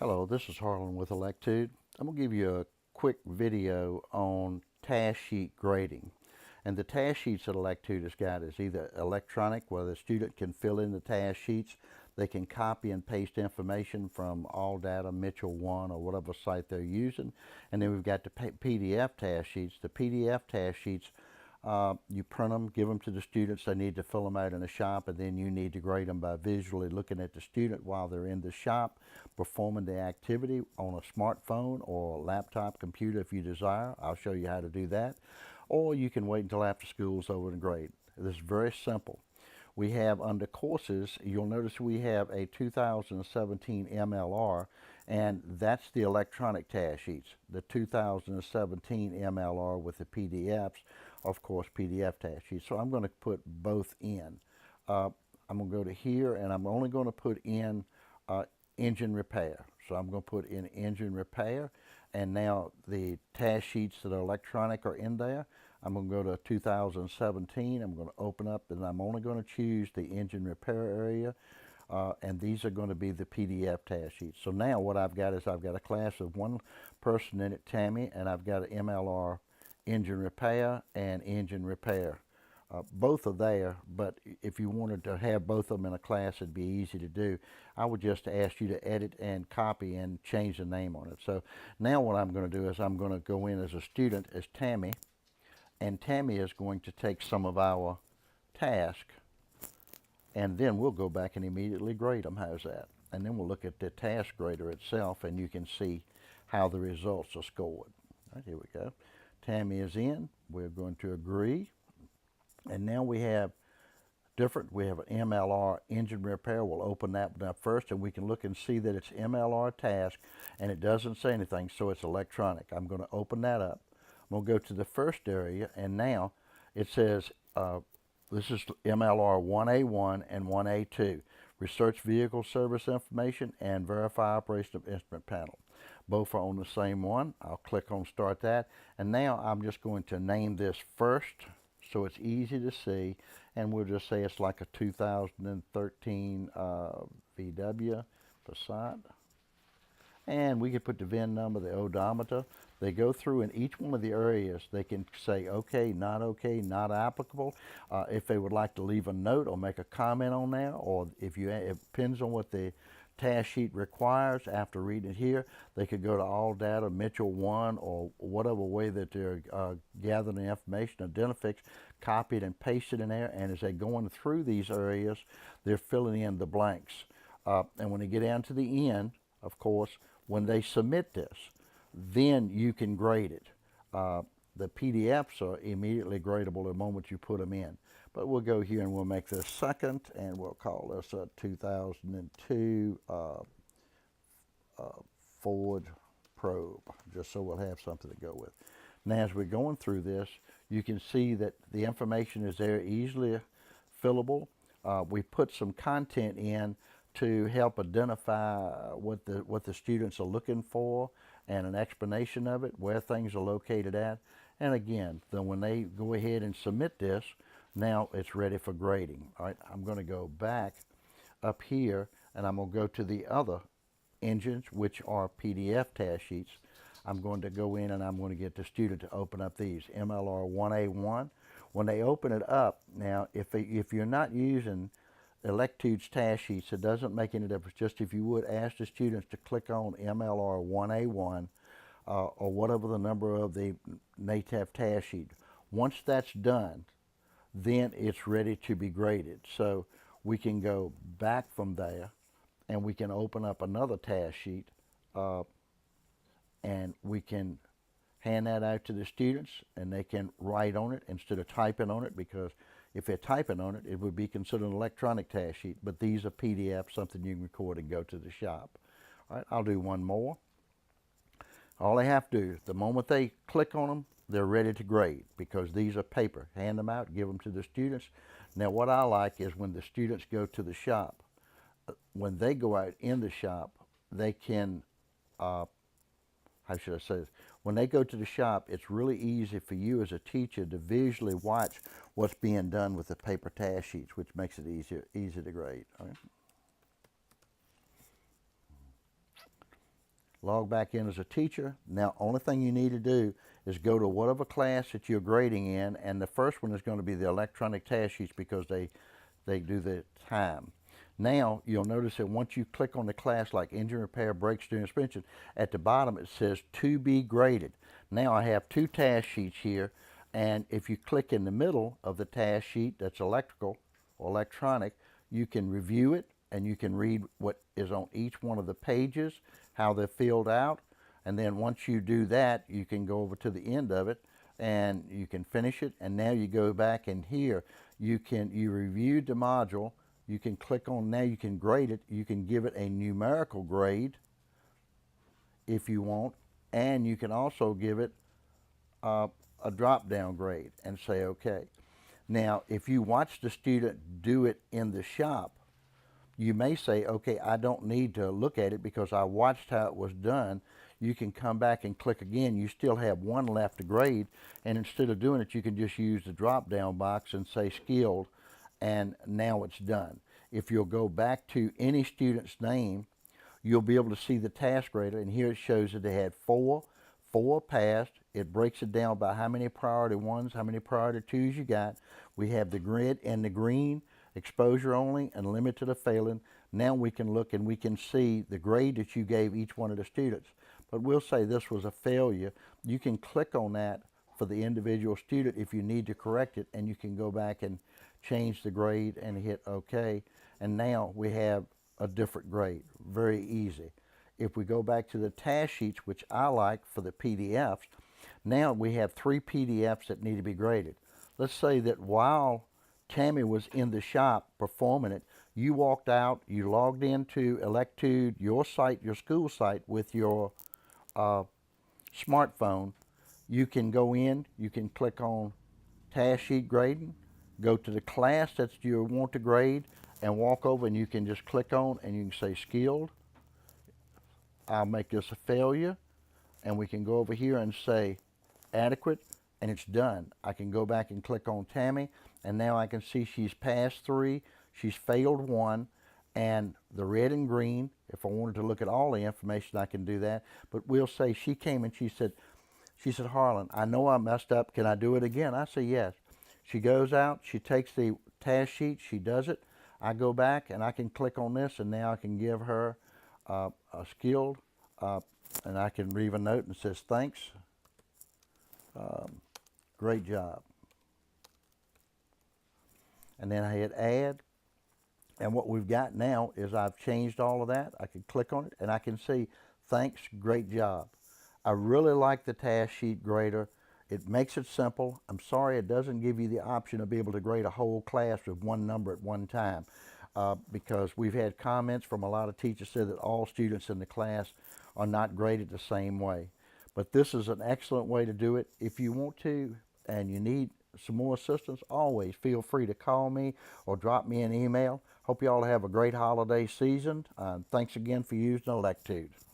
Hello, this is Harlan with Electude. I'm going to give you a quick video on task sheet grading. And the task sheets that Electude has got is either electronic, where the student can fill in the task sheets. They can copy and paste information from All Data, Mitchell 1, or whatever site they're using. And then we've got the PDF task sheets. The PDF task sheets, you print them, give them to the students. They need to fill them out in the shop, and then you need to grade them by visually looking at the student while they're in the shop, performing the activity on a smartphone or a laptop computer if you desire. I'll show you how to do that. Or you can wait until after school's over and grade. This is very simple. We have under courses, you'll notice we have a 2017 MLR, and that's the electronic task sheets. The 2017 MLR with the PDFs, of course, PDF task sheets. So I'm going to put both in. I'm going to go to here, and I'm only going to put in engine repair. So I'm going to put in engine repair, and now the task sheets that are electronic are in there. I'm going to go to 2017. I'm going to open up, and I'm only going to choose the engine repair area, and these are going to be the PDF task sheets. So now what I've got is I've got a class of one person in it, Tammy, and I've got an MLR engine repair and engine repair. Both are there, but if you wanted to have both of them in a class, it'd be easy to do. I would just ask you to edit and copy and change the name on it. So now what I'm going to do is I'm going to go in as a student as Tammy, and Tammy is going to take some of our task, and then we'll go back and immediately grade them. How's that? And then we'll look at the task grader itself, and you can see how the results are scored. All right, here we go. Tammy is in. We're going to agree. And now we have we have an MLR engine repair. We'll open that one up first, and we can look and see that it's MLR task, and it doesn't say anything, so it's electronic. I'm going to open that up. I'm going to go to the first area, and now it says this is MLR 1A1 and 1A2, research vehicle service information and verify operation of instrument panel. Both are on the same one. I'll click on start that, and now I'm just going to name this first so it's easy to see, and we'll just say it's like a 2013 VW Passat. And we could put the VIN number, the odometer. They go through in each one of the areas. They can say okay, not applicable. If they would like to leave a note or make a comment on there, or if it depends on what the task sheet requires after reading it here, they could go to All Data, Mitchell 1, or whatever way that they're gathering the information, identifix, copy it and paste it in there, and as they're going through these areas, they're filling in the blanks. And when they get down to the end, of course, when they submit this, then you can grade it. The PDFs are immediately gradable the moment you put them in. But we'll go here and we'll make this second, and we'll call this a 2002 Ford Probe, just so we'll have something to go with. Now, as we're going through this, you can see that the information is there, easily fillable. We put some content in to help identify what the students are looking for, and an explanation of it, where things are located at. And again, then when they go ahead and submit this, now it's ready for grading. All right, I'm going to go back up here, and I'm going to go to the other engines, which are PDF task sheets. I'm going to go in, and I'm going to get the student to open up these, MLR 1A1. When they open it up, now if you're not using Electude's task sheets, it doesn't make any difference. Just if you would ask the students to click on MLR 1A1 or whatever the number of the NATEV task sheet. Once that's done, then it's ready to be graded. So we can go back from there, and we can open up another task sheet, and we can hand that out to the students, and they can write on it instead of typing on it, because if they're typing on it, it would be considered an electronic task sheet, but these are PDFs, something you can record and go to the shop. All right, I'll do one more. All they have to do, the moment they click on them, they're ready to grade, because these are paper. Hand them out, give them to the students. Now, what I like is when the students go to the shop, when they go out in the shop, they can, how should I say this? When they go to the shop, it's really easy for you as a teacher to visually watch what's being done with the paper task sheets, which makes it easy to grade. All right. log back in as a teacher. Now, only thing you need to do is go to whatever class that you're grading in, and the first one is going to be the electronic task sheets because they do the time. Now, you'll notice that once you click on the class like engine repair, brakes, doing suspension, at the bottom it says to be graded. Now I have two task sheets here, and if you click in the middle of the task sheet that's electrical or electronic, you can review it and you can read what is on each one of the pages, how they're filled out, and then once you do that, you can go over to the end of it and you can finish it. And now you go back, and here you reviewed the module. You can click on, now you can grade it. You can give it a numerical grade if you want, and you can also give it a drop down grade and say okay. Now if you watch the student do it in the shop, you may say, okay, I don't need to look at it because I watched how it was done. You can come back and click again. You still have one left to grade, and instead of doing it, you can just use the drop down box and say skilled, and now it's done. If you'll go back to any student's name, you'll be able to see the task grader, and here it shows that they had four passed. It breaks it down by how many priority ones, how many priority twos you got. We have the grid and the green, exposure only and limited to failing. Now we can look and we can see the grade that you gave each one of the students. But we'll say this was a failure. You can click on that for the individual student if you need to correct it, and you can go back and change the grade and hit OK. And now we have a different grade. Very easy. If we go back to the task sheets, which I like for the PDFs, now we have 3 PDFs that need to be graded. Let's say that while Tammy was in the shop performing it, you walked out, you logged into Electude, your site, your school site, with your smartphone. You can go in, you can click on task sheet grading, go to the class that you want to grade, and walk over, and you can just click on and you can say skilled. I'll make this a failure, and we can go over here and say adequate, and it's done. I can go back and click on Tammy, and now I can see she's passed 3, she's failed 1, and the red and green, if I wanted to look at all the information, I can do that. But we'll say she came and she said, Harlan, I know I messed up. Can I do it again? I say yes. She goes out, she takes the task sheet, she does it. I go back and I can click on this, and now I can give her a skilled, and I can leave a note and says thanks, great job. And then I hit add, and what we've got now is I've changed all of that. I can click on it and I can see thanks, great job. I really like the task sheet grader. It makes it simple. I'm sorry it doesn't give you the option to be able to grade a whole class with one number at one time, because we've had comments from a lot of teachers said that all students in the class are not graded the same way. But this is an excellent way to do it. If you want to and you need some more assistance, always feel free to call me or drop me an email. Hope you all have a great holiday season. Thanks again for using Electude.